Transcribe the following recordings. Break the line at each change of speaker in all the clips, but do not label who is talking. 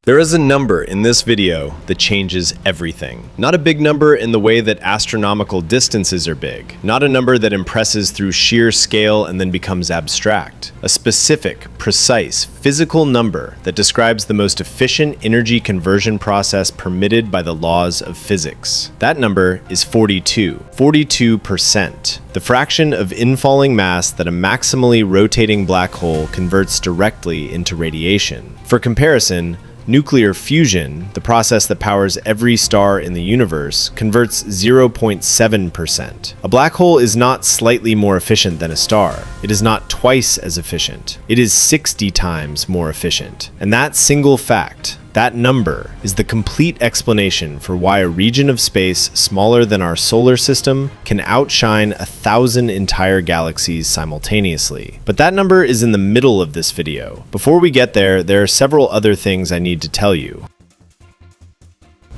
There is a number in this video that changes everything. Not a big number in the way that astronomical distances are big. Not a number that impresses through sheer scale and then becomes abstract. A specific, precise, physical number that describes the most efficient energy conversion process permitted by the laws of physics. That number is 42. 42%. The fraction of infalling mass that a maximally rotating black hole converts directly into radiation. For comparison, nuclear fusion, the process that powers every star in the universe, converts 0.7%. A black hole is not slightly more efficient than a star. It is not twice as efficient. It is 60 times more efficient. And that single fact, that number, is the complete explanation for why a region of space smaller than our solar system can outshine 1,000 entire galaxies simultaneously. But that number is in the middle of this video. Before we get there, there are several other things I need to tell you.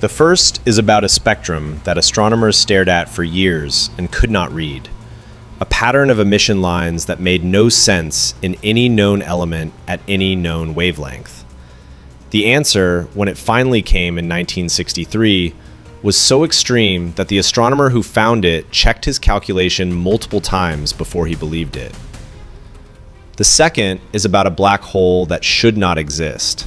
The first is about a spectrum that astronomers stared at for years and could not read. A pattern of emission lines that made no sense in any known element at any known wavelength. The answer, when it finally came in 1963, was so extreme that the astronomer who found it checked his calculation multiple times before he believed it. The second is about a black hole that should not exist.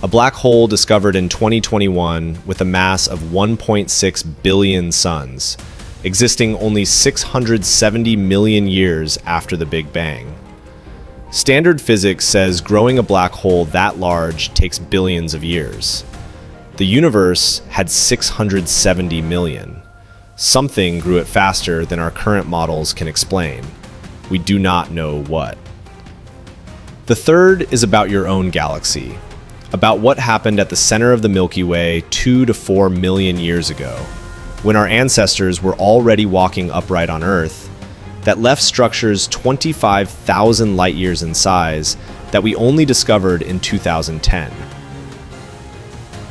A black hole discovered in 2021 with a mass of 1.6 billion suns, existing only 670 million years after the Big Bang. Standard physics says growing a black hole that large takes billions of years. The universe had 670 million. Something grew it faster than our current models can explain. We do not know what. The third is about your own galaxy, about what happened at the center of the Milky Way 2 to 4 million years ago, when our ancestors were already walking upright on Earth, that left structures 25,000 light years in size that we only discovered in 2010.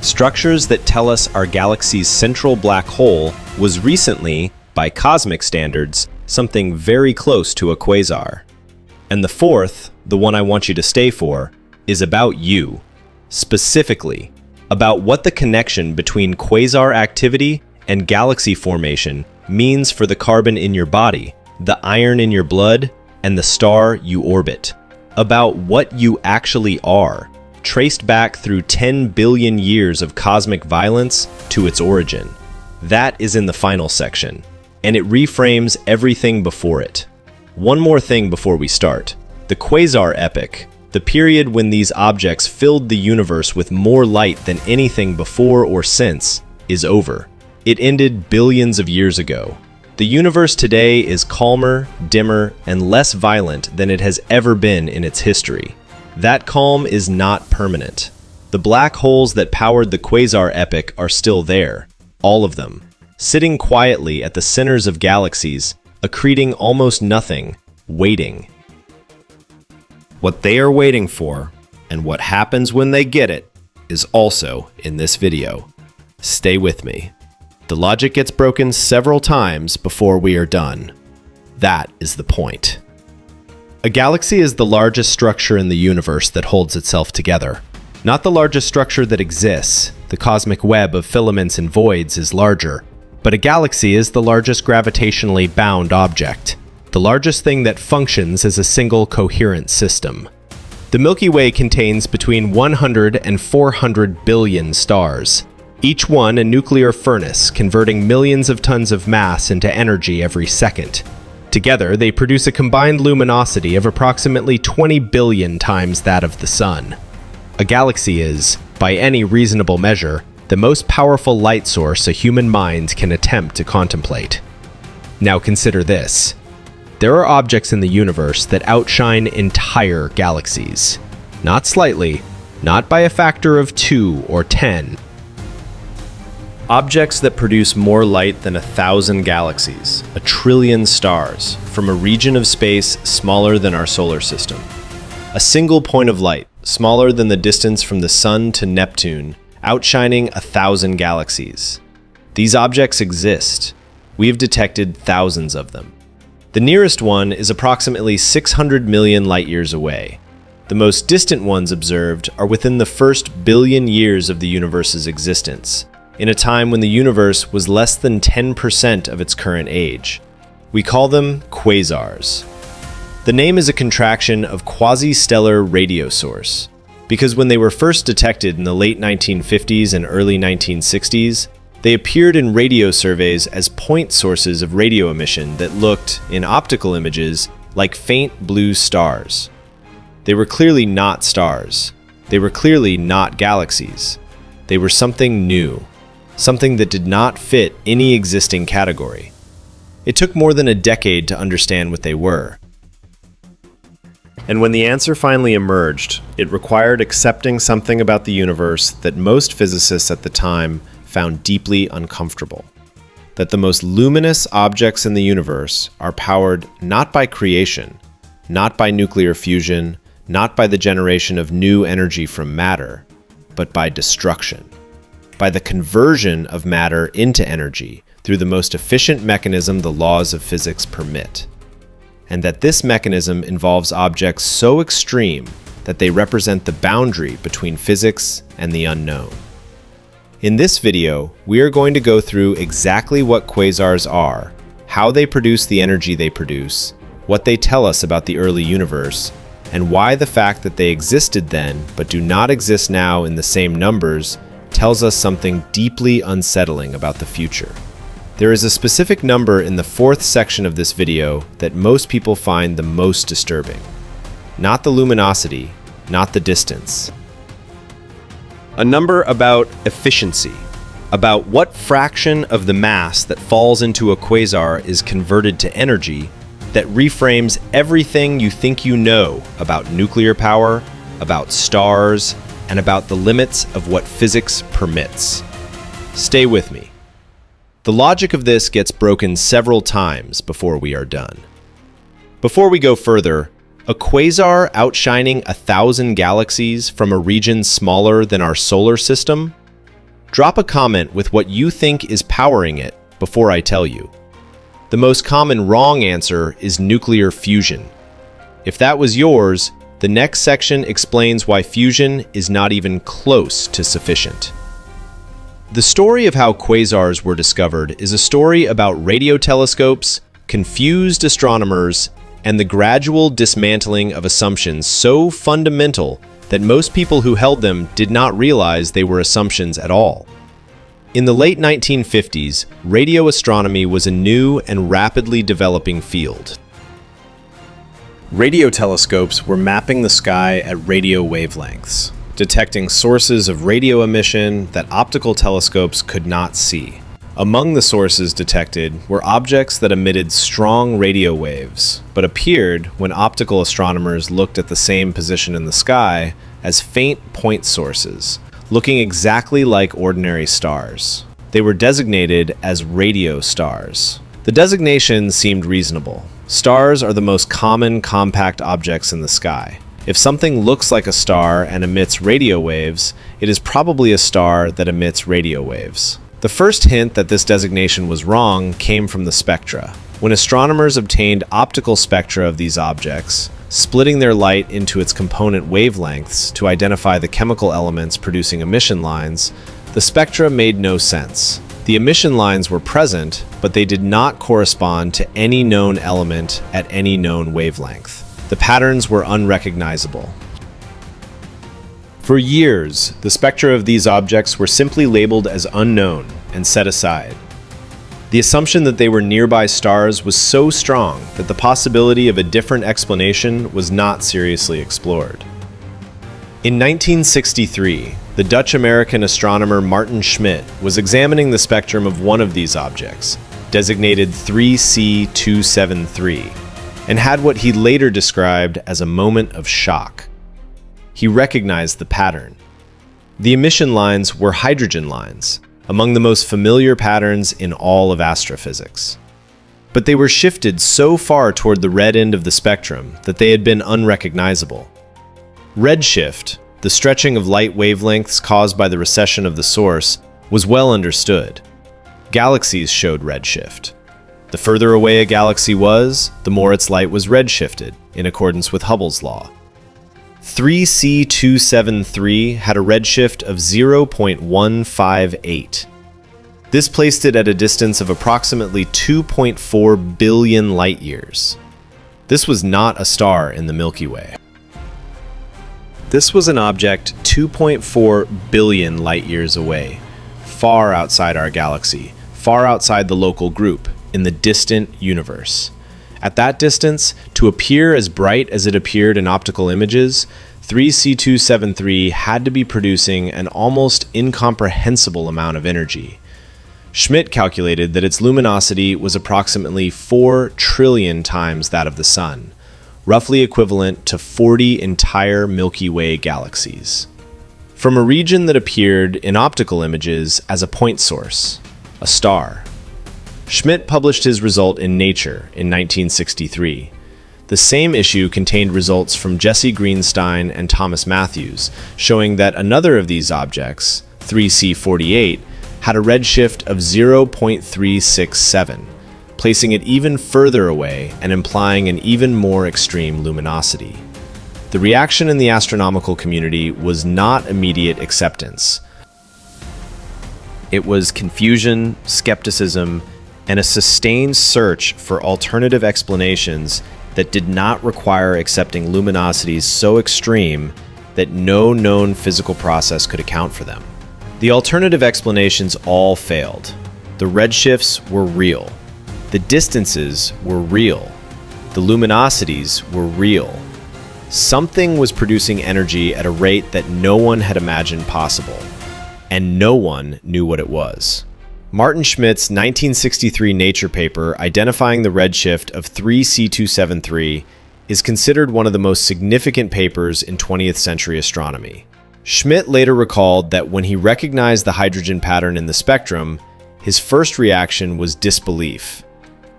Structures that tell us our galaxy's central black hole was recently, by cosmic standards, something very close to a quasar. And the fourth, the one I want you to stay for, is about you. Specifically, about what the connection between quasar activity and galaxy formation means for the carbon in your body, the iron in your blood, and the star you orbit. About what you actually are, traced back through 10 billion years of cosmic violence to its origin. That is in the final section, and it reframes everything before it. One more thing before we start. The quasar epoch, the period when these objects filled the universe with more light than anything before or since, is over. It ended billions of years ago. The universe today is calmer, dimmer, and less violent than it has ever been in its history. That calm is not permanent. The black holes that powered the quasar epoch are still there, all of them, sitting quietly at the centers of galaxies, accreting almost nothing, waiting. What they are waiting for, and what happens when they get it, is also in this video. Stay with me. The logic gets broken several times before we are done. That is the point. A galaxy is the largest structure in the universe that holds itself together. Not the largest structure that exists. The cosmic web of filaments and voids is larger. But a galaxy is the largest gravitationally bound object. The largest thing that functions as a single coherent system. The Milky Way contains between 100 and 400 billion stars. Each one a nuclear furnace, converting millions of tons of mass into energy every second. Together, they produce a combined luminosity of approximately 20 billion times that of the Sun. A galaxy is, by any reasonable measure, the most powerful light source a human mind can attempt to contemplate. Now consider this. There are objects in the universe that outshine entire galaxies. Not slightly, not by a factor of 2 or 10. Objects that produce more light than 1,000 galaxies, 1 trillion stars, from a region of space smaller than our solar system. A single point of light, smaller than the distance from the Sun to Neptune, outshining 1,000 galaxies. These objects exist. We have detected thousands of them. The nearest one is approximately 600 million light-years away. The most distant ones observed are within the first billion years of the universe's existence, in a time when the universe was less than 10% of its current age. We call them quasars. The name is a contraction of quasi-stellar radio source, because when they were first detected in the late 1950s and early 1960s, they appeared in radio surveys as point sources of radio emission that looked, in optical images, like faint blue stars. They were clearly not stars. They were clearly not galaxies. They were something new, something that did not fit any existing category. It took more than a decade to understand what they were. And when the answer finally emerged, it required accepting something about the universe that most physicists at the time found deeply uncomfortable. That the most luminous objects in the universe are powered not by creation, not by nuclear fusion, not by the generation of new energy from matter, but by destruction, by the conversion of matter into energy through the most efficient mechanism the laws of physics permit. And that this mechanism involves objects so extreme that they represent the boundary between physics and the unknown. In this video, we are going to go through exactly what quasars are, how they produce the energy they produce, what they tell us about the early universe, and why the fact that they existed then but do not exist now in the same numbers tells us something deeply unsettling about the future. There is a specific number in the fourth section of this video that most people find the most disturbing. Not the luminosity, not the distance. A number about efficiency, about what fraction of the mass that falls into a quasar is converted to energy that reframes everything you think you know about nuclear power, about stars, and about the limits of what physics permits. Stay with me. The logic of this gets broken several times before we are done. Before we go further, a quasar outshining 1,000 galaxies from a region smaller than our solar system? Drop a comment with what you think is powering it before I tell you. The most common wrong answer is nuclear fusion. If that was yours, the next section explains why fusion is not even close to sufficient. The story of how quasars were discovered is a story about radio telescopes, confused astronomers, and the gradual dismantling of assumptions so fundamental that most people who held them did not realize they were assumptions at all. In the late 1950s, radio astronomy was a new and rapidly developing field. Radio telescopes were mapping the sky at radio wavelengths, detecting sources of radio emission that optical telescopes could not see. Among the sources detected were objects that emitted strong radio waves, but appeared, when optical astronomers looked at the same position in the sky, as faint point sources, looking exactly like ordinary stars. They were designated as radio stars. The designation seemed reasonable. Stars are the most common compact objects in the sky. If something looks like a star and emits radio waves, it is probably a star that emits radio waves. The first hint that this designation was wrong came from the spectra. When astronomers obtained optical spectra of these objects, splitting their light into its component wavelengths to identify the chemical elements producing emission lines, the spectra made no sense. The emission lines were present, but they did not correspond to any known element at any known wavelength. The patterns were unrecognizable. For years, the spectra of these objects were simply labeled as unknown and set aside. The assumption that they were nearby stars was so strong that the possibility of a different explanation was not seriously explored. In 1963, the Dutch-American astronomer Maarten Schmidt was examining the spectrum of one of these objects, designated 3C273, and had what he later described as a moment of shock. He recognized the pattern. The emission lines were hydrogen lines, among the most familiar patterns in all of astrophysics. But they were shifted so far toward the red end of the spectrum that they had been unrecognizable. Redshift, the stretching of light wavelengths caused by the recession of the source, was well understood. Galaxies showed redshift. The further away a galaxy was, the more its light was redshifted, in accordance with Hubble's law. 3C273 had a redshift of 0.158. This placed it at a distance of approximately 2.4 billion light-years. This was not a star in the Milky Way. This was an object 2.4 billion light-years away, far outside our galaxy, far outside the local group, in the distant universe. At that distance, to appear as bright as it appeared in optical images, 3C273 had to be producing an almost incomprehensible amount of energy. Schmidt calculated that its luminosity was approximately 4 trillion times that of the Sun, roughly equivalent to 40 entire Milky Way galaxies. From a region that appeared in optical images as a point source, a star. Schmidt published his result in Nature in 1963. The same issue contained results from Jesse Greenstein and Thomas Matthews, showing that another of these objects, 3C48, had a redshift of 0.367, placing it even further away and implying an even more extreme luminosity. The reaction in the astronomical community was not immediate acceptance. It was confusion, skepticism, and a sustained search for alternative explanations that did not require accepting luminosities so extreme that no known physical process could account for them. The alternative explanations all failed. The redshifts were real. The distances were real. The luminosities were real. Something was producing energy at a rate that no one had imagined possible, and no one knew what it was. Maarten Schmidt's 1963 Nature paper identifying the redshift of 3C273 is considered one of the most significant papers in 20th century astronomy. Schmidt later recalled that when he recognized the hydrogen pattern in the spectrum, his first reaction was disbelief.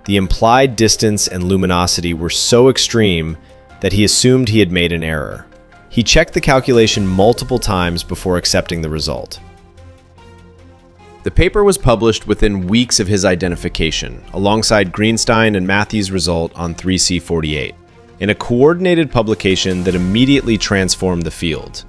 The implied distance and luminosity were so extreme that he assumed he had made an error. He checked the calculation multiple times before accepting the result. The paper was published within weeks of his identification, alongside Greenstein and Matthews' result on 3C48, in a coordinated publication that immediately transformed the field.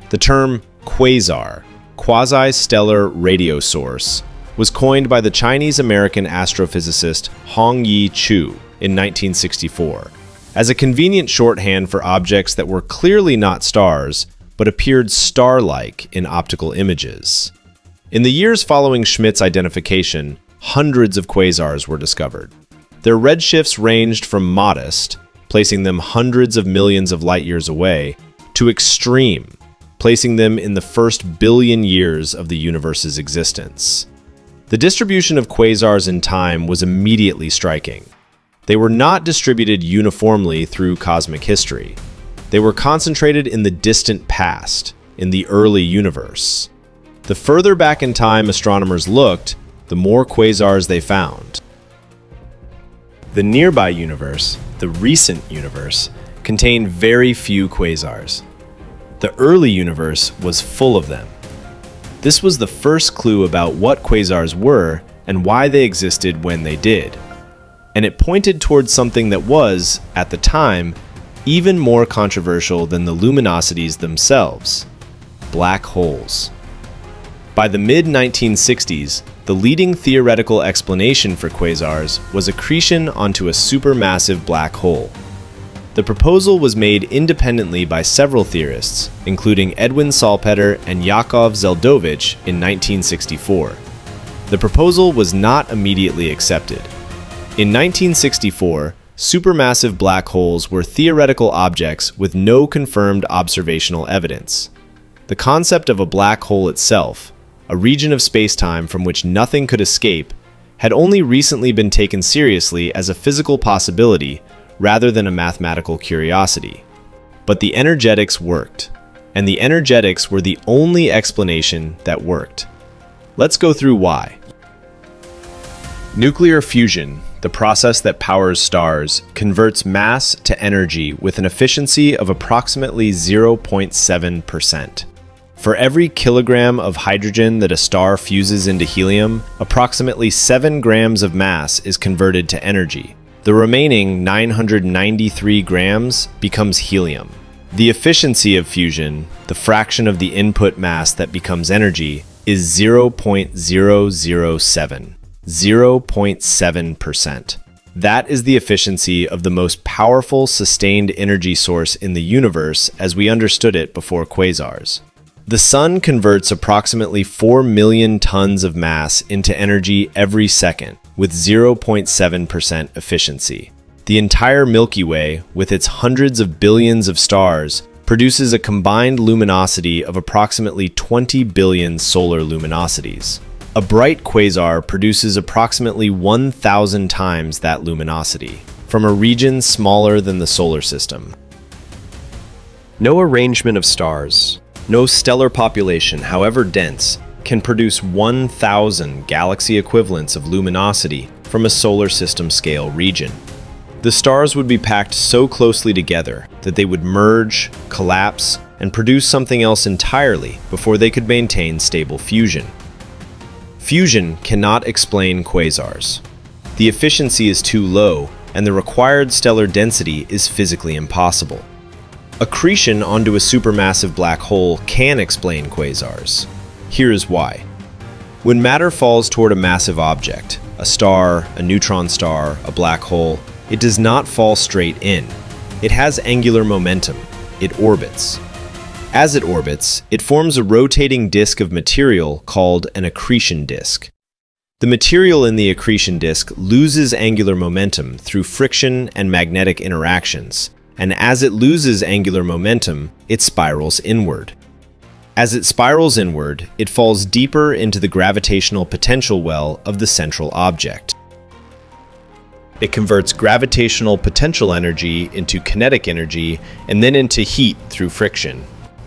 The term quasar, quasi-stellar radio source, was coined by the Chinese-American astrophysicist Hong-Yi Chu in 1964, as a convenient shorthand for objects that were clearly not stars, but appeared star-like in optical images. In the years following Schmidt's identification, hundreds of quasars were discovered. Their redshifts ranged from modest, placing them hundreds of millions of light-years away, to extreme, placing them in the first billion years of the universe's existence. The distribution of quasars in time was immediately striking. They were not distributed uniformly through cosmic history. They were concentrated in the distant past, in the early universe. The further back in time astronomers looked, the more quasars they found. The nearby universe, the recent universe, contained very few quasars. The early universe was full of them. This was the first clue about what quasars were and why they existed when they did. And it pointed towards something that was, at the time, even more controversial than the luminosities themselves: black holes. By the mid-1960s, the leading theoretical explanation for quasars was accretion onto a supermassive black hole. The proposal was made independently by several theorists, including Edwin Salpeter and Yakov Zeldovich in 1964. The proposal was not immediately accepted. In 1964, supermassive black holes were theoretical objects with no confirmed observational evidence. The concept of a black hole itself, a region of spacetime from which nothing could escape, had only recently been taken seriously as a physical possibility rather than a mathematical curiosity. But the energetics worked, and the energetics were the only explanation that worked. Let's go through why. Nuclear fusion, the process that powers stars, converts mass to energy with an efficiency of approximately 0.7%. For every kilogram of hydrogen that a star fuses into helium, approximately 7 grams of mass is converted to energy. The remaining 993 grams becomes helium. The efficiency of fusion, the fraction of the input mass that becomes energy, is 0.007, 0.7%. That is the efficiency of the most powerful sustained energy source in the universe as we understood it before quasars. The Sun converts approximately 4 million tons of mass into energy every second, with 0.7% efficiency. The entire Milky Way, with its hundreds of billions of stars, produces a combined luminosity of approximately 20 billion solar luminosities. A bright quasar produces approximately 1,000 times that luminosity, from a region smaller than the solar system. No arrangement of stars, no stellar population, however dense, can produce 1,000 galaxy equivalents of luminosity from a solar system scale region. The stars would be packed so closely together that they would merge, collapse, and produce something else entirely before they could maintain stable fusion. Fusion cannot explain quasars. The efficiency is too low, and the required stellar density is physically impossible. Accretion onto a supermassive black hole can explain quasars. Here is why. When matter falls toward a massive object, a star, a neutron star, a black hole, it does not fall straight in. It has angular momentum. It orbits. As it orbits, it forms a rotating disk of material called an accretion disk. The material in the accretion disk loses angular momentum through friction and magnetic interactions, and as it loses angular momentum, it spirals inward. As it spirals inward, it falls deeper into the gravitational potential well of the central object. It converts gravitational potential energy into kinetic energy and then into heat through friction.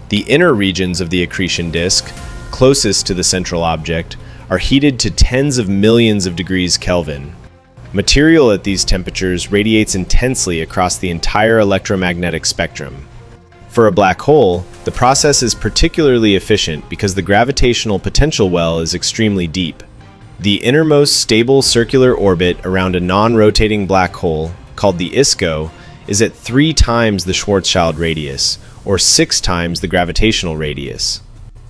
The inner regions of the accretion disk, closest to the central object, are heated to tens of millions of degrees Kelvin. Material at these temperatures radiates intensely across the entire electromagnetic spectrum. For a black hole, the process is particularly efficient because the gravitational potential well is extremely deep. The innermost stable circular orbit around a non-rotating black hole, called the ISCO, is at 3 times the Schwarzschild radius, or 6 times the gravitational radius.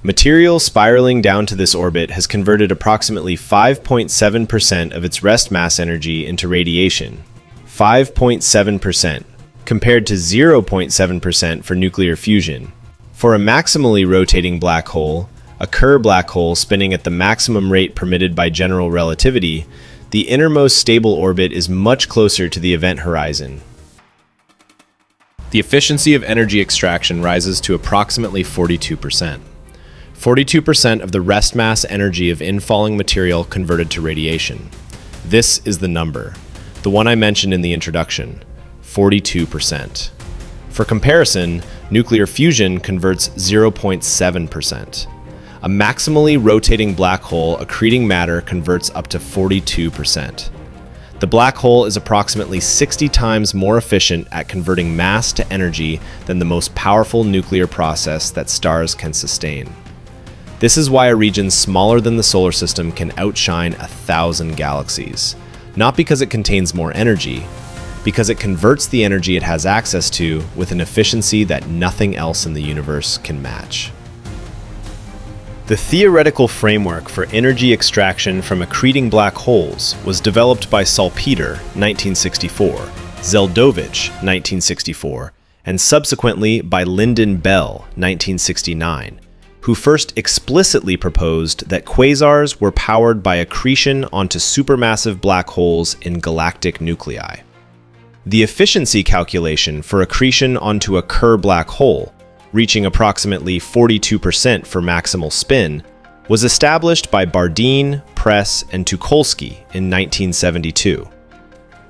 Material spiraling down to this orbit has converted approximately 5.7% of its rest mass energy into radiation. 5.7%, compared to 0.7% for nuclear fusion. For a maximally rotating black hole, a Kerr black hole spinning at the maximum rate permitted by general relativity, the innermost stable orbit is much closer to the event horizon. The efficiency of energy extraction rises to approximately 42%. 42% of the rest mass energy of infalling material converted to radiation. This is the number, the one I mentioned in the introduction, 42%. For comparison, nuclear fusion converts 0.7%. A maximally rotating black hole accreting matter converts up to 42%. The black hole is approximately 60 times more efficient at converting mass to energy than the most powerful nuclear process that stars can sustain. This is why a region smaller than the solar system can outshine 1,000 galaxies. Not because it contains more energy, because it converts the energy it has access to with an efficiency that nothing else in the universe can match. The theoretical framework for energy extraction from accreting black holes was developed by Salpeter, 1964, Zeldovich, 1964, and subsequently by Lyndon Bell, 1969, who first explicitly proposed that quasars were powered by accretion onto supermassive black holes in galactic nuclei. The efficiency calculation for accretion onto a Kerr black hole, reaching approximately 42% for maximal spin, was established by Bardeen, Press, and Tucholsky in 1972.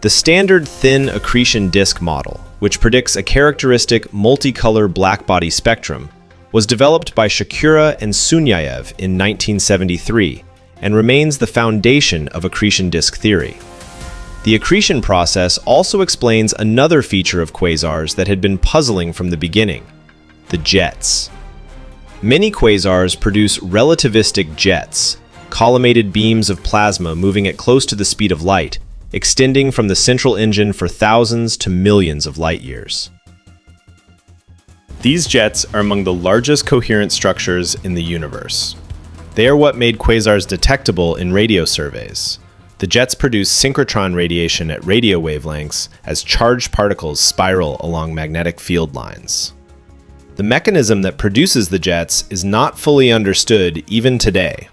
The standard thin accretion disk model, which predicts a characteristic multicolor blackbody spectrum, was developed by Shakura and Sunyaev in 1973 and remains the foundation of accretion disk theory. The accretion process also explains another feature of quasars that had been puzzling from the beginning: the jets. Many quasars produce relativistic jets, collimated beams of plasma moving at close to the speed of light, extending from the central engine for thousands to millions of light years. These jets are among the largest coherent structures in the universe. They are what made quasars detectable in radio surveys. The jets produce synchrotron radiation at radio wavelengths as charged particles spiral along magnetic field lines. The mechanism that produces the jets is not fully understood even today.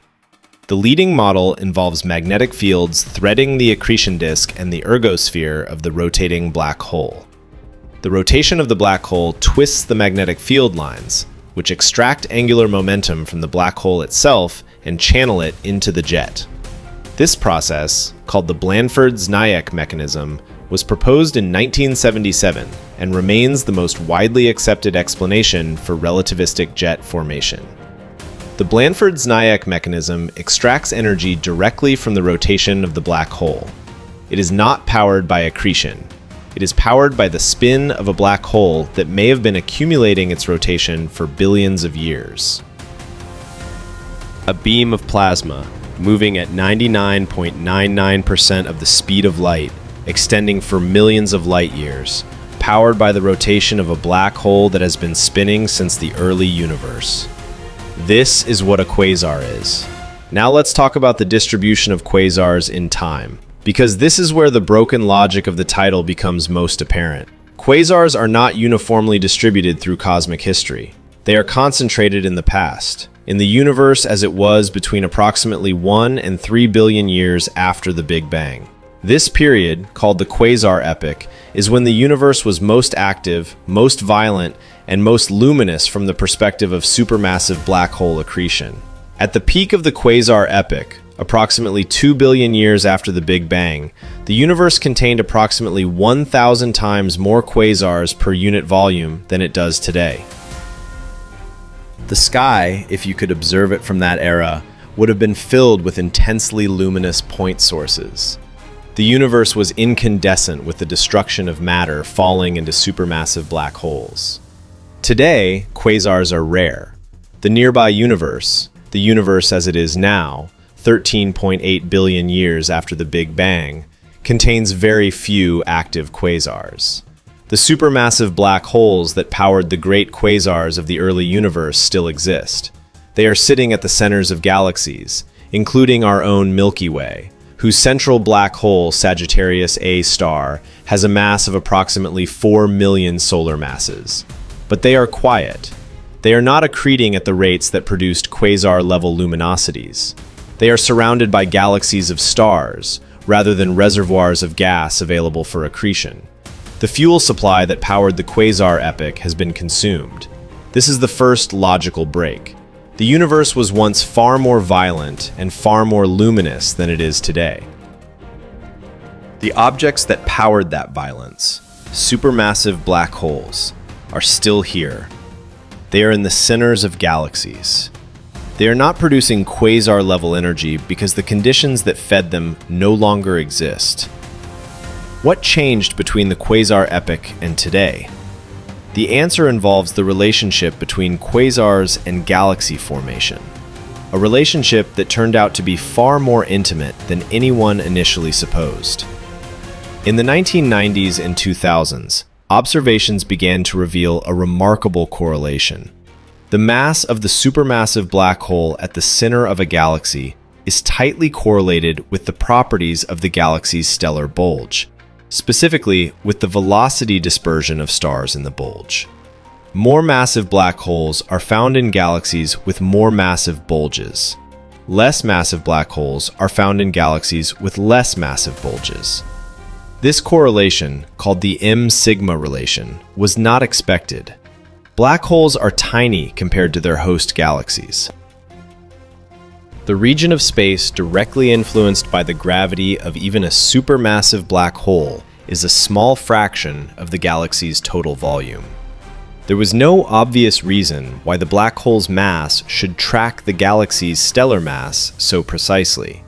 The leading model involves magnetic fields threading the accretion disk and the ergosphere of the rotating black hole. The rotation of the black hole twists the magnetic field lines, which extract angular momentum from the black hole itself and channel it into the jet. This process, called the Blandford-Znaiec mechanism, was proposed in 1977 and remains the most widely accepted explanation for relativistic jet formation. The Blandford-Znaiec mechanism extracts energy directly from the rotation of the black hole. It is not powered by accretion. It is powered by the spin of a black hole that may have been accumulating its rotation for billions of years. A beam of plasma, moving at 99.99% of the speed of light, extending for millions of light years, powered by the rotation of a black hole that has been spinning since the early universe. This is what a quasar is. Now let's talk about the distribution of quasars in time, because this is where the broken logic of the title becomes most apparent. Quasars are not uniformly distributed through cosmic history. They are concentrated in the past, in the universe as it was between approximately 1 and 3 billion years after the Big Bang. This period, called the quasar epoch, is when the universe was most active, most violent, and most luminous from the perspective of supermassive black hole accretion. At the peak of the quasar epoch, approximately 2 billion years after the Big Bang, the universe contained approximately 1,000 times more quasars per unit volume than it does today. The sky, if you could observe it from that era, would have been filled with intensely luminous point sources. The universe was incandescent with the destruction of matter falling into supermassive black holes. Today, quasars are rare. The nearby universe, the universe as it is now, 13.8 billion years after the Big Bang, contains very few active quasars. The supermassive black holes that powered the great quasars of the early universe still exist. They are sitting at the centers of galaxies, including our own Milky Way, whose central black hole, Sagittarius A star, has a mass of approximately 4 million solar masses. But they are quiet. They are not accreting at the rates that produced quasar-level luminosities. They are surrounded by galaxies of stars, rather than reservoirs of gas available for accretion. The fuel supply that powered the quasar epoch has been consumed. This is the first logical break. The universe was once far more violent and far more luminous than it is today. The objects that powered that violence, supermassive black holes, are still here. They are in the centers of galaxies. They are not producing quasar-level energy because the conditions that fed them no longer exist. What changed between the quasar epoch and today? The answer involves the relationship between quasars and galaxy formation, a relationship that turned out to be far more intimate than anyone initially supposed. In the 1990s and 2000s, observations began to reveal a remarkable correlation. The mass of the supermassive black hole at the center of a galaxy is tightly correlated with the properties of the galaxy's stellar bulge, specifically with the velocity dispersion of stars in the bulge. More massive black holes are found in galaxies with more massive bulges. Less massive black holes are found in galaxies with less massive bulges. This correlation, called the M-sigma relation, was not expected. Black holes are tiny compared to their host galaxies. The region of space directly influenced by the gravity of even a supermassive black hole is a small fraction of the galaxy's total volume. There was no obvious reason why the black hole's mass should track the galaxy's stellar mass so precisely.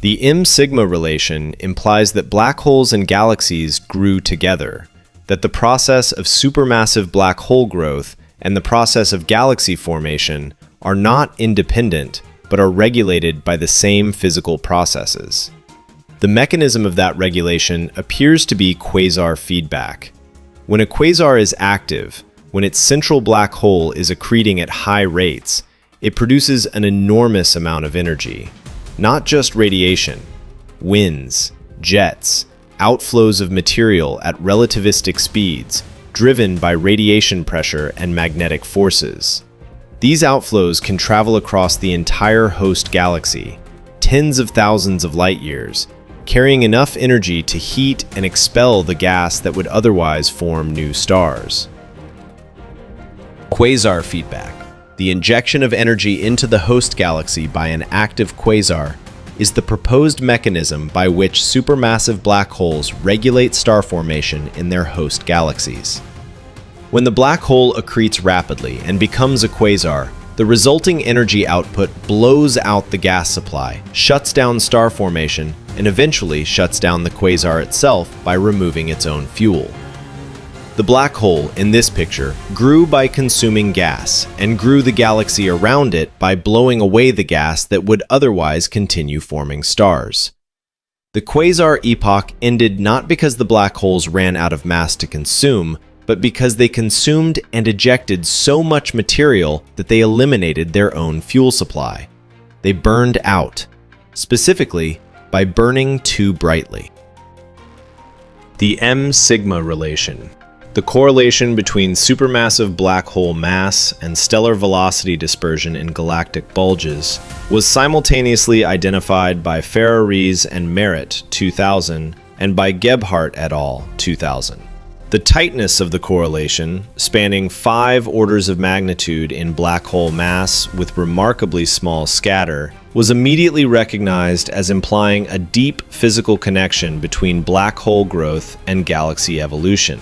The M-sigma relation implies that black holes and galaxies grew together, that the process of supermassive black hole growth and the process of galaxy formation are not independent, but are regulated by the same physical processes. The mechanism of that regulation appears to be quasar feedback. When a quasar is active, when its central black hole is accreting at high rates, it produces an enormous amount of energy. Not just radiation, winds, jets, outflows of material at relativistic speeds, driven by radiation pressure and magnetic forces. These outflows can travel across the entire host galaxy, tens of thousands of light years, carrying enough energy to heat and expel the gas that would otherwise form new stars. Quasar feedback. The injection of energy into the host galaxy by an active quasar is the proposed mechanism by which supermassive black holes regulate star formation in their host galaxies. When the black hole accretes rapidly and becomes a quasar, the resulting energy output blows out the gas supply, shuts down star formation, and eventually shuts down the quasar itself by removing its own fuel. The black hole in this picture grew by consuming gas and grew the galaxy around it by blowing away the gas that would otherwise continue forming stars. The quasar epoch ended not because the black holes ran out of mass to consume, but because they consumed and ejected so much material that they eliminated their own fuel supply. They burned out, specifically by burning too brightly. The M-sigma relation. The correlation between supermassive black hole mass and stellar velocity dispersion in galactic bulges was simultaneously identified by Ferraris and Merritt 2000 and by Gebhardt et al. 2000. The tightness of the correlation, spanning 5 orders of magnitude in black hole mass with remarkably small scatter, was immediately recognized as implying a deep physical connection between black hole growth and galaxy evolution.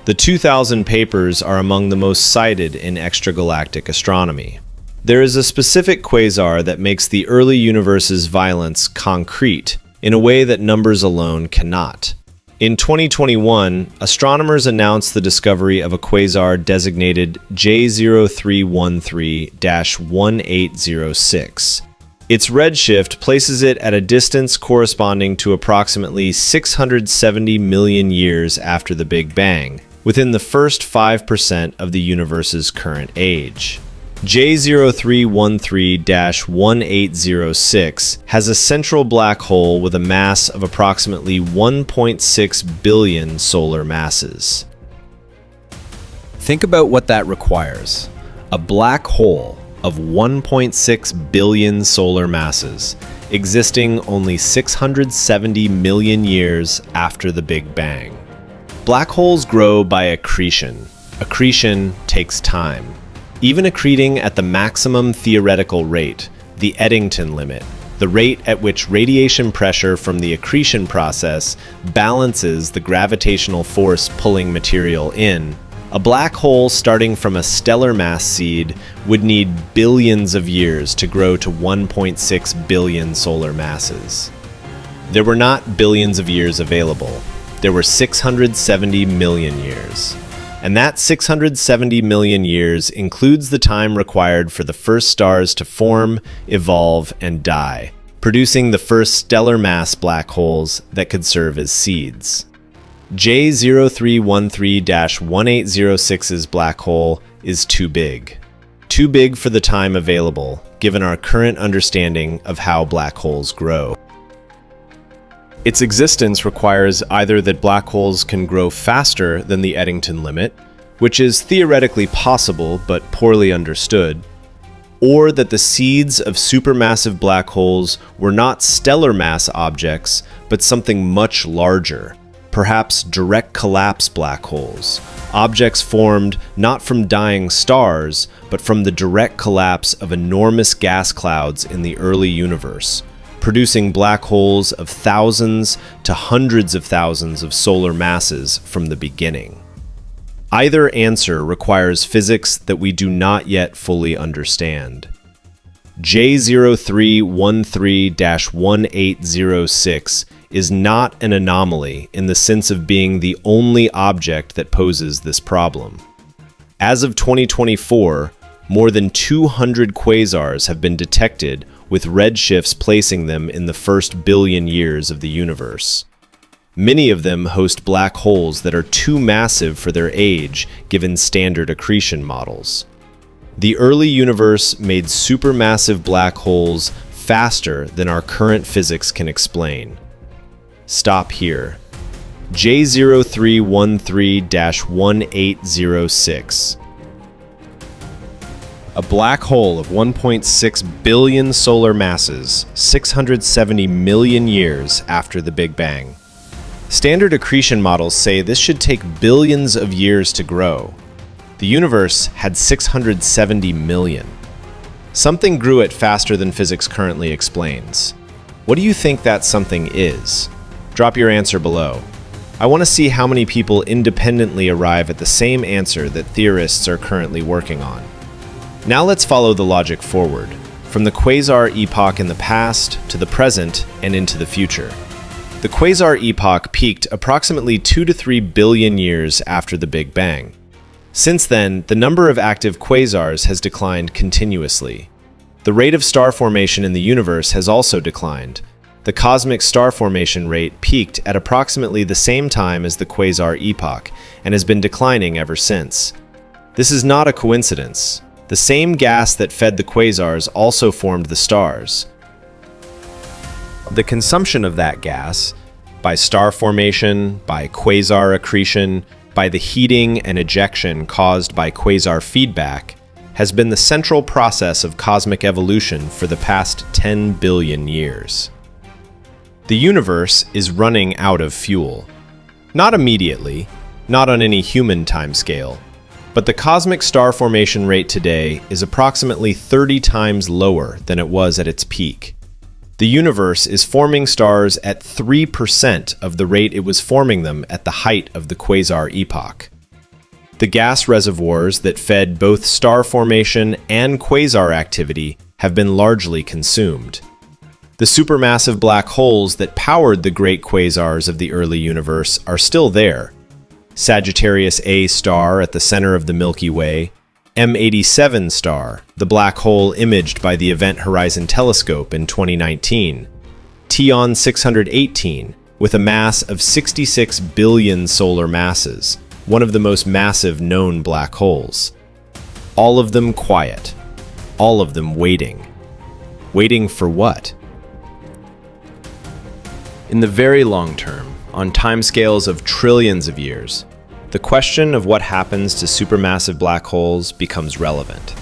The 2000 papers are among the most cited in extragalactic astronomy. There is a specific quasar that makes the early universe's violence concrete in a way that numbers alone cannot. In 2021, astronomers announced the discovery of a quasar designated J0313-1806. Its redshift places it at a distance corresponding to approximately 670 million years after the Big Bang, within the first 5% of the universe's current age. J0313-1806 has a central black hole with a mass of approximately 1.6 billion solar masses. Think about what that requires. A black hole of 1.6 billion solar masses, existing only 670 million years after the Big Bang. Black holes grow by accretion. Accretion takes time. Even accreting at the maximum theoretical rate, the Eddington limit, the rate at which radiation pressure from the accretion process balances the gravitational force pulling material in, a black hole starting from a stellar mass seed would need billions of years to grow to 1.6 billion solar masses. There were not billions of years available. There were 670 million years. And that 670 million years includes the time required for the first stars to form, evolve, and die, producing the first stellar mass black holes that could serve as seeds. J0313-1806's black hole is too big. Too big for the time available, given our current understanding of how black holes grow. Its existence requires either that black holes can grow faster than the Eddington limit, which is theoretically possible but poorly understood, or that the seeds of supermassive black holes were not stellar mass objects, but something much larger, perhaps direct collapse black holes, objects formed not from dying stars, but from the direct collapse of enormous gas clouds in the early universe, producing black holes of thousands to hundreds of thousands of solar masses from the beginning. Either answer requires physics that we do not yet fully understand. J0313-1806 is not an anomaly in the sense of being the only object that poses this problem. As of 2024, more than 200 quasars have been detected, with redshifts placing them in the first billion years of the universe. Many of them host black holes that are too massive for their age, given standard accretion models. The early universe made supermassive black holes faster than our current physics can explain. Stop here. J0313-1806. A black hole of 1.6 billion solar masses, 670 million years after the Big Bang. Standard accretion models say this should take billions of years to grow. The universe had 670 million. Something grew it faster than physics currently explains. What do you think that something is? Drop your answer below. I want to see how many people independently arrive at the same answer that theorists are currently working on. Now let's follow the logic forward, from the quasar epoch in the past to the present and into the future. The quasar epoch peaked approximately 2 to 3 billion years after the Big Bang. Since then, the number of active quasars has declined continuously. The rate of star formation in the universe has also declined. The cosmic star formation rate peaked at approximately the same time as the quasar epoch and has been declining ever since. This is not a coincidence. The same gas that fed the quasars also formed the stars. The consumption of that gas, by star formation, by quasar accretion, by the heating and ejection caused by quasar feedback, has been the central process of cosmic evolution for the past 10 billion years. The universe is running out of fuel. Not immediately, not on any human timescale, but the cosmic star formation rate today is approximately 30 times lower than it was at its peak. The universe is forming stars at 3% of the rate it was forming them at the height of the quasar epoch. The gas reservoirs that fed both star formation and quasar activity have been largely consumed. The supermassive black holes that powered the great quasars of the early universe are still there. Sagittarius A star at the center of the Milky Way, M87 star, the black hole imaged by the Event Horizon Telescope in 2019, Tion 618, with a mass of 66 billion solar masses, one of the most massive known black holes. All of them quiet, all of them waiting. Waiting for what? In the very long term, on timescales of trillions of years, the question of what happens to supermassive black holes becomes relevant.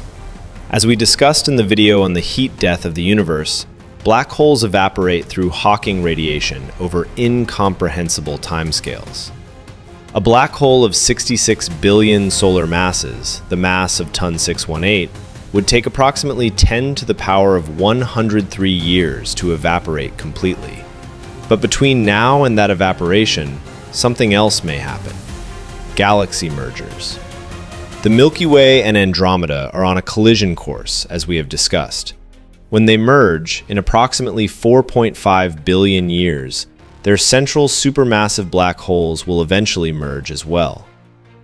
As we discussed in the video on the heat death of the universe, black holes evaporate through Hawking radiation over incomprehensible timescales. A black hole of 66 billion solar masses, the mass of Ton 618, would take approximately 10 to the power of 103 years to evaporate completely. But between now and that evaporation, something else may happen. Galaxy mergers. The Milky Way and Andromeda are on a collision course, as we have discussed. When they merge, in approximately 4.5 billion years, their central supermassive black holes will eventually merge as well.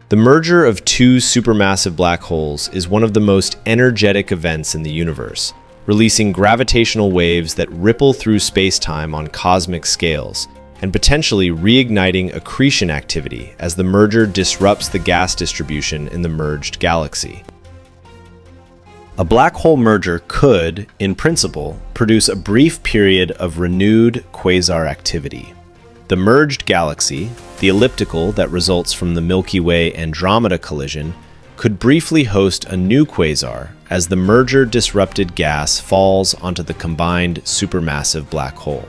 The merger of two supermassive black holes is one of the most energetic events in the universe, releasing gravitational waves that ripple through space-time on cosmic scales, and potentially reigniting accretion activity as the merger disrupts the gas distribution in the merged galaxy. A black hole merger could, in principle, produce a brief period of renewed quasar activity. The merged galaxy, the elliptical that results from the Milky Way-Andromeda collision, could briefly host a new quasar as the merger-disrupted gas falls onto the combined supermassive black hole.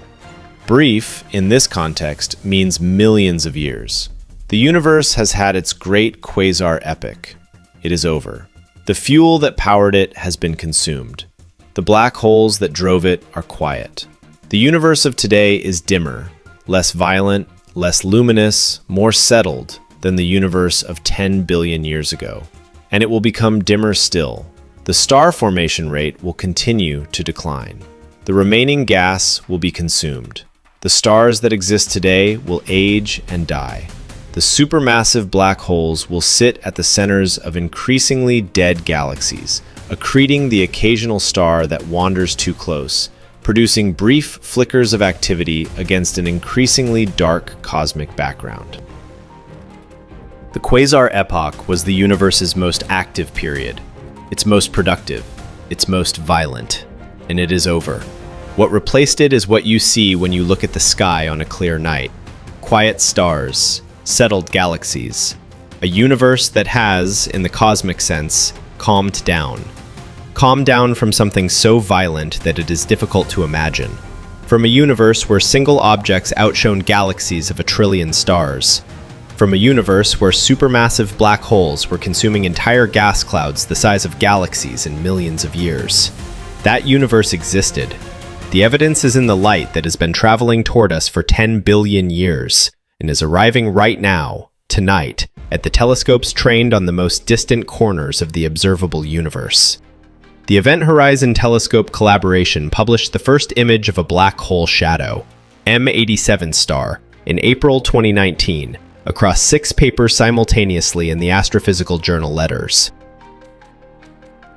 Brief, in this context, means millions of years. The universe has had its great quasar epoch. It is over. The fuel that powered it has been consumed. The black holes that drove it are quiet. The universe of today is dimmer, less violent, less luminous, more settled than the universe of 10 billion years ago. And it will become dimmer still. The star formation rate will continue to decline. The remaining gas will be consumed. The stars that exist today will age and die. The supermassive black holes will sit at the centers of increasingly dead galaxies, accreting the occasional star that wanders too close, producing brief flickers of activity against an increasingly dark cosmic background. The quasar epoch was the universe's most active period, its most productive, its most violent, and it is over. What replaced it is what you see when you look at the sky on a clear night. Quiet stars, settled galaxies, a universe that has, in the cosmic sense, calmed down. Calmed down from something so violent that it is difficult to imagine. From a universe where single objects outshone galaxies of 1 trillion stars. From a universe where supermassive black holes were consuming entire gas clouds the size of galaxies in millions of years. That universe existed. The evidence is in the light that has been traveling toward us for 10 billion years and is arriving right now, tonight, at the telescopes trained on the most distant corners of the observable universe. The Event Horizon Telescope collaboration published the first image of a black hole shadow, M87 star, in April 2019, across 6 papers simultaneously in the astrophysical journal Letters.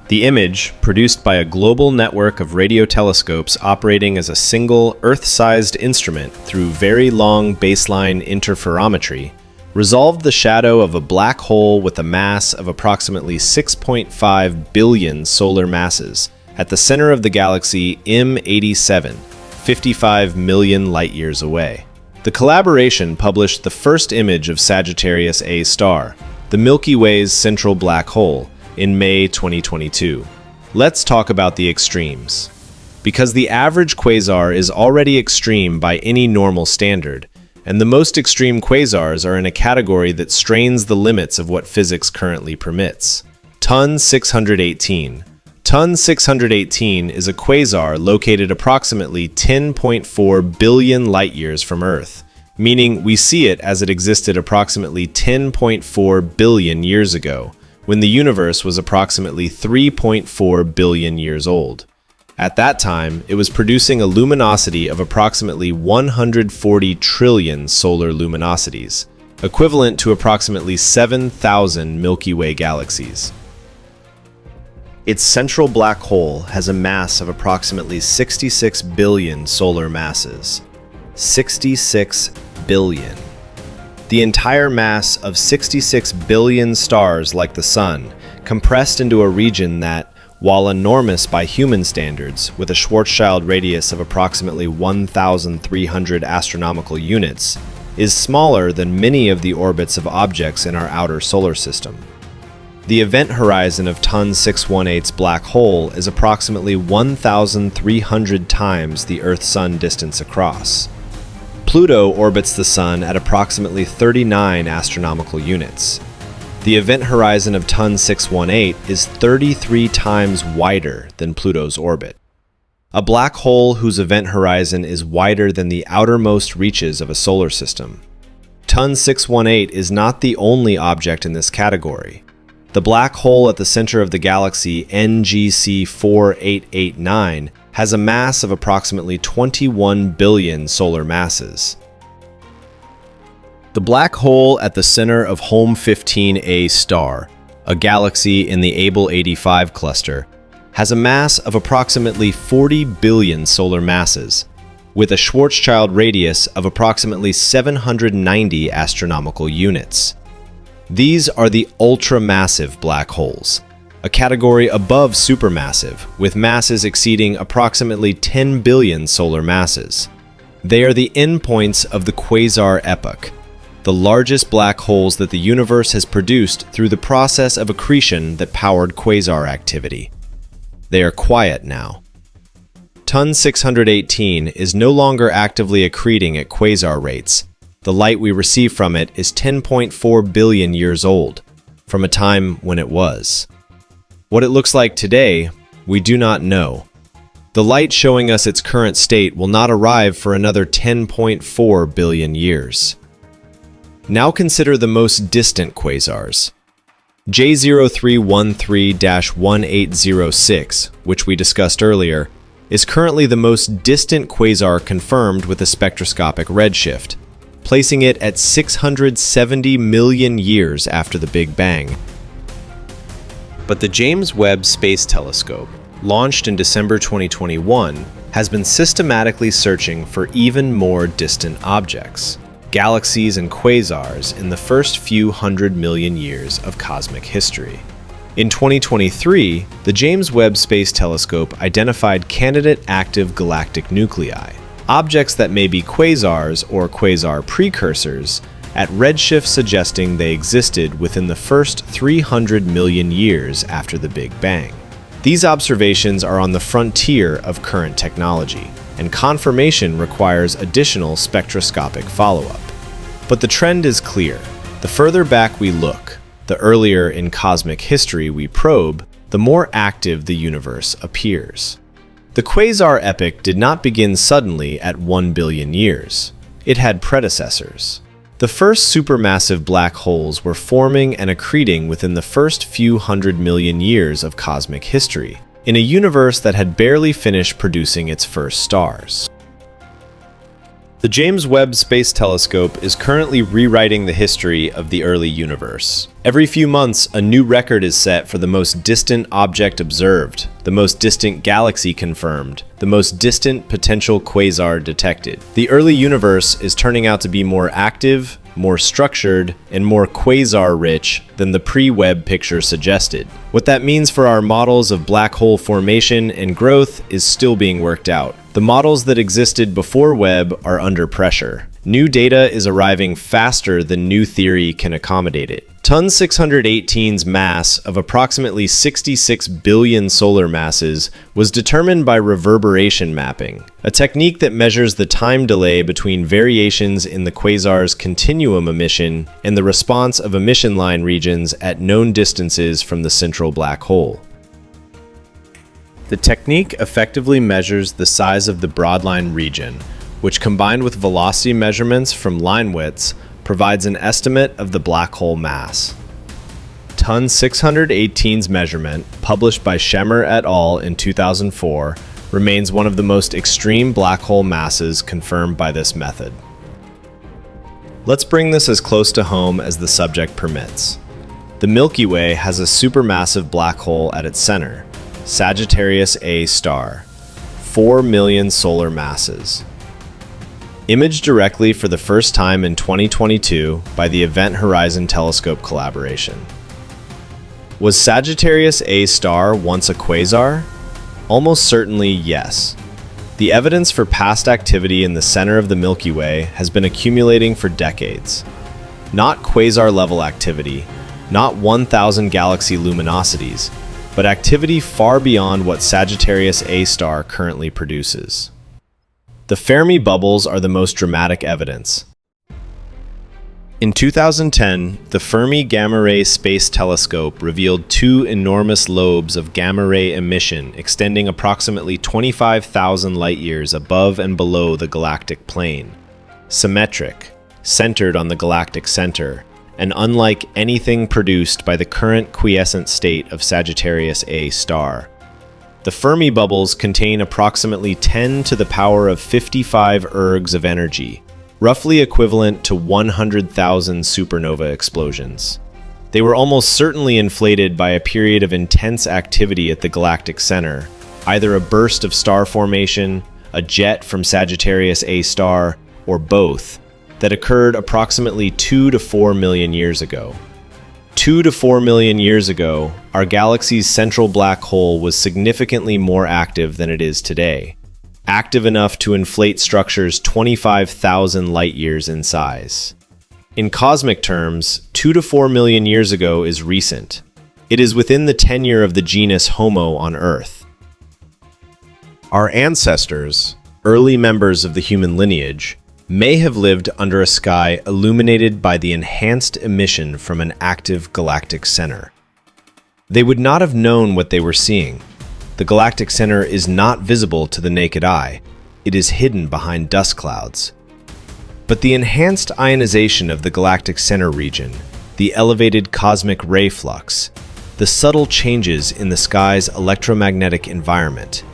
The image, produced by a global network of radio telescopes operating as a single Earth-sized instrument through very long baseline interferometry, resolved the shadow of a black hole with a mass of approximately 6.5 billion solar masses at the center of the galaxy M87, 55 million light-years away. The collaboration published the first image of Sagittarius A star, the Milky Way's central black hole, in May 2022. Let's talk about the extremes. Because the average quasar is already extreme by any normal standard, and the most extreme quasars are in a category that strains the limits of what physics currently permits. TUN 618. TUN 618 is a quasar located approximately 10.4 billion light-years from Earth, meaning we see it as it existed approximately 10.4 billion years ago, when the universe was approximately 3.4 billion years old. At that time, it was producing a luminosity of approximately 140 trillion solar luminosities, equivalent to approximately 7,000 Milky Way galaxies. Its central black hole has a mass of approximately 66 billion solar masses. 66 billion. The entire mass of 66 billion stars like the Sun, compressed into a region that, while enormous by human standards, with a Schwarzschild radius of approximately 1,300 astronomical units, is smaller than many of the orbits of objects in our outer solar system. The event horizon of TUN 618's black hole is approximately 1,300 times the Earth-Sun distance across. Pluto orbits the Sun at approximately 39 astronomical units. The event horizon of TUN 618 is 33 times wider than Pluto's orbit. A black hole whose event horizon is wider than the outermost reaches of a solar system. TUN 618 is not the only object in this category. The black hole at the center of the galaxy NGC 4889 has a mass of approximately 21 billion solar masses. The black hole at the center of Home 15A star, a galaxy in the Abell 85 cluster, has a mass of approximately 40 billion solar masses, with a Schwarzschild radius of approximately 790 astronomical units. These are the ultramassive black holes, a category above supermassive, with masses exceeding approximately 10 billion solar masses. They are the endpoints of the quasar epoch, the largest black holes that the universe has produced through the process of accretion that powered quasar activity. They are quiet now. TUN 618 is no longer actively accreting at quasar rates. The light we receive from it is 10.4 billion years old, from a time when it was. What it looks like today, we do not know. The light showing us its current state will not arrive for another 10.4 billion years. Now consider the most distant quasars. J0313-1806, which we discussed earlier, is currently the most distant quasar confirmed with a spectroscopic redshift, placing it at 670 million years after the Big Bang. But the James Webb Space Telescope, launched in December 2021, has been systematically searching for even more distant objects, galaxies and quasars, in the first few 100 million years of cosmic history. In 2023, the James Webb Space Telescope identified candidate active galactic nuclei, objects that may be quasars or quasar precursors, at redshift suggesting they existed within the first 300 million years after the Big Bang. These observations are on the frontier of current technology, and confirmation requires additional spectroscopic follow-up. But the trend is clear. The further back we look, the earlier in cosmic history we probe, the more active the universe appears. The quasar epoch did not begin suddenly at 1 billion years. It had predecessors. The first supermassive black holes were forming and accreting within the first few 100 million years of cosmic history, in a universe that had barely finished producing its first stars. The James Webb Space Telescope is currently rewriting the history of the early universe. Every few months, a new record is set for the most distant object observed, the most distant galaxy confirmed, the most distant potential quasar detected. The early universe is turning out to be more active, more structured, and more quasar-rich than the pre-Webb picture suggested. What that means for our models of black hole formation and growth is still being worked out. The models that existed before Webb are under pressure. New data is arriving faster than new theory can accommodate it. Ton 618's mass of approximately 66 billion solar masses was determined by reverberation mapping, a technique that measures the time delay between variations in the quasar's continuum emission and the response of emission line regions at known distances from the central black hole. The technique effectively measures the size of the broadline region, which combined with velocity measurements from line widths provides an estimate of the black hole mass. Ton 618's measurement, published by Schemmer et al. In 2004, remains one of the most extreme black hole masses confirmed by this method. Let's bring this as close to home as the subject permits. The Milky Way has a supermassive black hole at its center, Sagittarius A star, 4 million solar masses. Imaged directly for the first time in 2022 by the Event Horizon Telescope collaboration. Was Sagittarius A star once a quasar? Almost certainly yes. The evidence for past activity in the center of the Milky Way has been accumulating for decades. Not quasar-level activity, not 1,000 galaxy luminosities, but activity far beyond what Sagittarius A star currently produces. The Fermi bubbles are the most dramatic evidence. In 2010, the Fermi Gamma-Ray Space Telescope revealed two enormous lobes of gamma-ray emission extending approximately 25,000 light-years above and below the galactic plane. Symmetric, centered on the galactic center, and unlike anything produced by the current quiescent state of Sagittarius A star. The Fermi bubbles contain approximately 10 to the power of 55 ergs of energy, roughly equivalent to 100,000 supernova explosions. They were almost certainly inflated by a period of intense activity at the galactic center, either a burst of star formation, a jet from Sagittarius A star, or both, that occurred approximately 2 to 4 million years ago. 2 to 4 million years ago, our galaxy's central black hole was significantly more active than it is today, active enough to inflate structures 25,000 light-years in size. In cosmic terms, 2 to 4 million years ago is recent. It is within the tenure of the genus Homo on Earth. Our ancestors, early members of the human lineage, may have lived under a sky illuminated by the enhanced emission from an active galactic center. They would not have known what they were seeing. The galactic center is not visible to the naked eye. It is hidden behind dust clouds. But the enhanced ionization of the galactic center region, the elevated cosmic ray flux, the subtle changes in the sky's electromagnetic environment,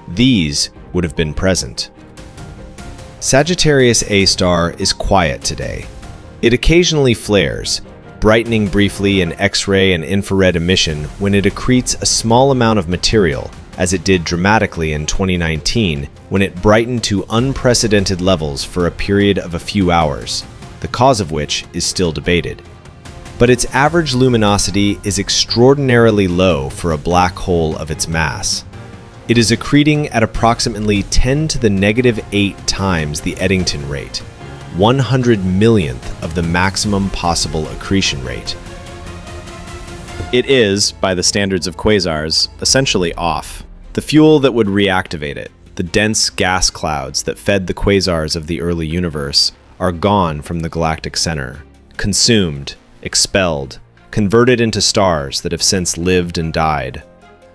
these would have been present. Sagittarius A star is quiet today. It occasionally flares, brightening briefly in X-ray and infrared emission when it accretes a small amount of material, as it did dramatically in 2019 when it brightened to unprecedented levels for a period of a few hours, the cause of which is still debated. But its average luminosity is extraordinarily low for a black hole of its mass. It is accreting at approximately 10 to the -8 times the Eddington rate, 100 millionth of the maximum possible accretion rate. It is, by the standards of quasars, essentially off. The fuel that would reactivate it, the dense gas clouds that fed the quasars of the early universe, are gone from the galactic center, consumed, expelled, converted into stars that have since lived and died.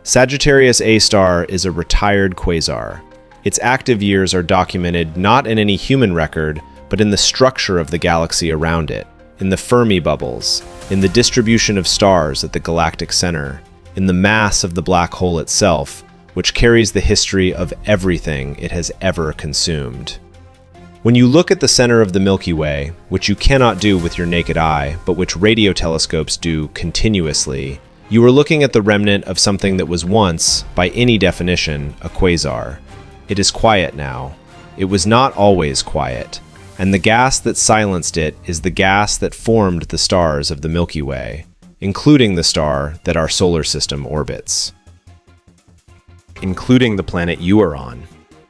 Sagittarius A star is a retired quasar. Its active years are documented not in any human record, but in the structure of the galaxy around it, in the Fermi bubbles, in the distribution of stars at the galactic center, in the mass of the black hole itself, which carries the history of everything it has ever consumed. When you look at the center of the Milky Way, which you cannot do with your naked eye, but which radio telescopes do continuously, you are looking at the remnant of something that was once, by any definition, a quasar. It is quiet now. It was not always quiet, and the gas that silenced it is the gas that formed the stars of the Milky Way, including the star that our solar system orbits. Including the planet you are on.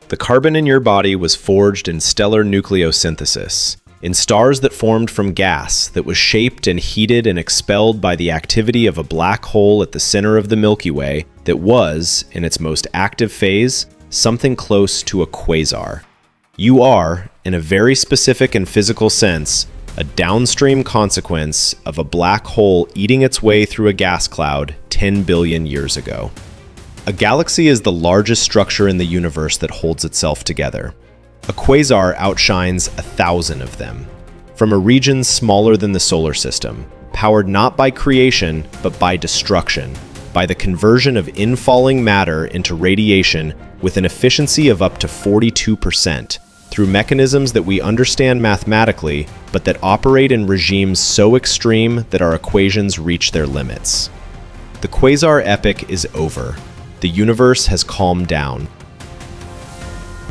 The carbon in your body was forged in stellar nucleosynthesis, in stars that formed from gas that was shaped and heated and expelled by the activity of a black hole at the center of the Milky Way that was, in its most active phase, something close to a quasar. You are, in a very specific and physical sense, a downstream consequence of a black hole eating its way through a gas cloud 10 billion years ago. A galaxy is the largest structure in the universe that holds itself together. A quasar outshines 1,000 of them, from a region smaller than the solar system, powered not by creation, but by destruction, by the conversion of infalling matter into radiation with an efficiency of up to 42%, through mechanisms that we understand mathematically, but that operate in regimes so extreme that our equations reach their limits. The quasar epoch is over. The universe has calmed down.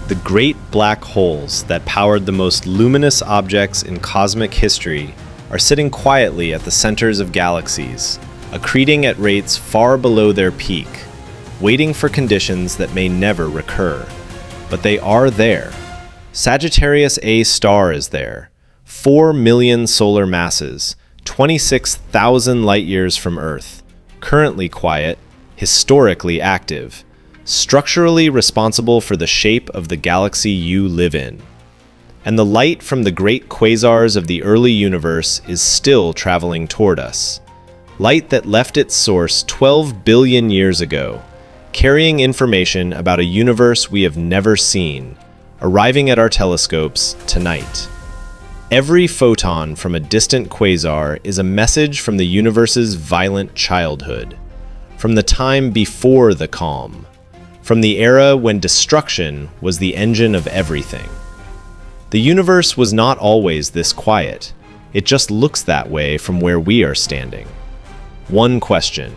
The great black holes that powered the most luminous objects in cosmic history are sitting quietly at the centers of galaxies, accreting at rates far below their peak, waiting for conditions that may never recur. But they are there. Sagittarius A star is there, 4 million solar masses, 26,000 light-years from Earth, currently quiet, historically active, structurally responsible for the shape of the galaxy you live in. And the light from the great quasars of the early universe is still traveling toward us. Light that left its source 12 billion years ago, carrying information about a universe we have never seen, arriving at our telescopes tonight. Every photon from a distant quasar is a message from the universe's violent childhood, from the time before the calm, from the era when destruction was the engine of everything. The universe was not always this quiet. It just looks that way from where we are standing. One question.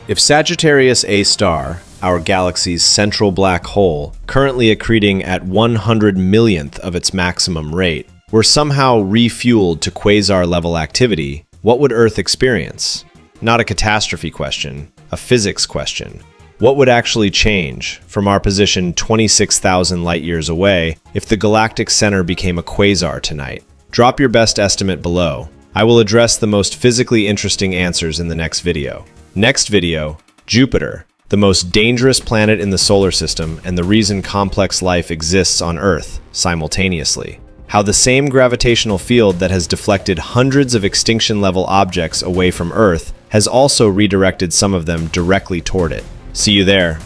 If Sagittarius A star, our galaxy's central black hole, currently accreting at 100 millionth of its maximum rate, were somehow refueled to quasar-level activity, what would Earth experience? Not a catastrophe question, a physics question. What would actually change from our position 26,000 light-years away if the galactic center became a quasar tonight? Drop your best estimate below. I will address the most physically interesting answers in the next video. Next video, Jupiter, the most dangerous planet in the solar system and the reason complex life exists on Earth simultaneously. How the same gravitational field that has deflected hundreds of extinction-level objects away from Earth has also redirected some of them directly toward it. See you there.